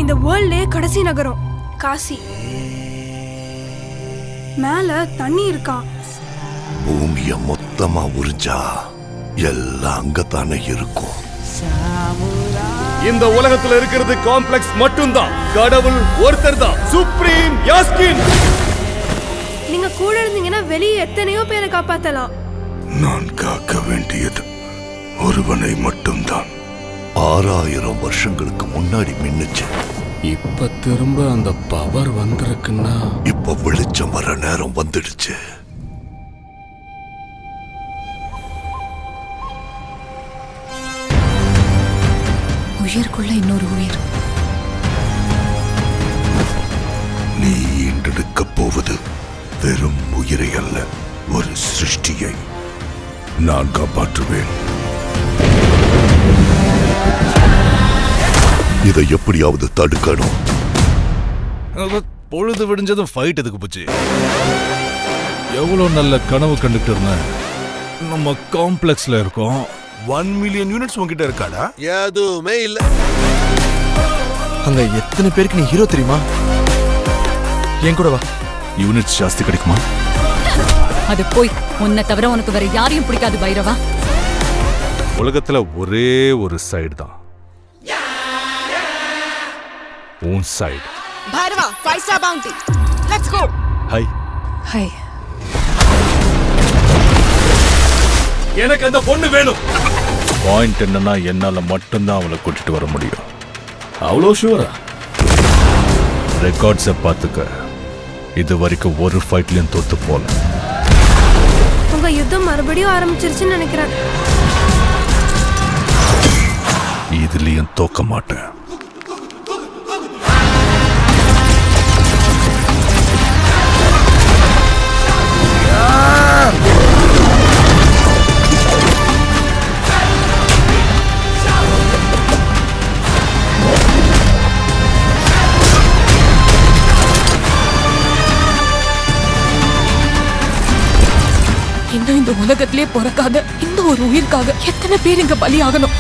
இந்த வேர்ல்ட்லயே கடைசி நகரம் காசி. மேல தண்ணி இருக்கா? பூமிய மொத்தமா உறிஞ்சா எல்லாம் அங்கத்தானே இருக்கும். இந்த உலகத்துல இருக்கிறது காம்ப்ளெக்ஸ் மட்டும்தான். கடவுள் ஒருத்தர் தான், சுப்ரீம் யாஸ்கின். நீங்க கூட இருந்தீங்கன்னா வெளியே எத்தனையோ பேரை காப்பாத்தலாம். நான் காக்க வேண்டியது ஒருவனை மட்டும்தான். 6000 வருஷங்களுக்கு முன்னாடி மின்னுச்சு. இப்ப திரும்ப அந்த பவர் வந்திருக்குன்னா இப்ப வெளிச்சம் வர நேரம் வந்துடுச்சு. உயிருக்குள்ள இன்னொரு உயிர். நீ ஈண்டெடுக்க போவது வெறும் உயிரை அல்ல, ஒரு சிருஷ்டியை. நான் காப்பாற்றுவேன். இதை எப்படியாவது தடுக்கணும். பொழுது விடிஞ்சதும் ஃபைட் எதுக்கு போச்சு? எவ்வளவு நல்ல கனவு கண்டுட்டு இருந்தேன். நம்ம காம்ப்ளெக்ஸ்ல இருக்கோம். 1 மில்லியன் யூனிட்ஸ் உங்ககிட்ட இருக்காடா? எதுவுமே இல்ல. அங்க எத்தனை பேருக்கு நீ ஹீரோ தெரியுமா? என் கூட வா. யூனிட்ஸ் ஜாஸ்தி கிடைக்குமா? அது போய் உன்னை தவிர உனக்கு வேற யாரையும் பிடிக்காது பைரவா. உலகத்துல ஒரே ஒரு சைடு தான், உன் side. Bhairava 5 star bounty. Let's go. Hi. Hi. எனக்கு அந்த பொண்ணு வேணும். பாயிண்ட் என்னன்னா என்னால மட்டும்தான் அவளை கூட்டிட்டு வர முடியும். அவ்வளோ ஷூரா? ரெக்கார்ட்ஸை பார்த்துக்க. இது வரைக்கும் ஒரு ஃபைட்லயும் தோத்து போல. உங்க யுத்தம் மறுபடியும் ஆரம்பிச்சிருச்சுன்னு நினைக்கிறேன். இதுலயும் தோக்க மாட்டேன். இன்னும் இந்த உலகத்திலே பிறக்காத இந்த ஒரு உயிருக்காக எத்தனை பேர் இங்க பலியாகணும்?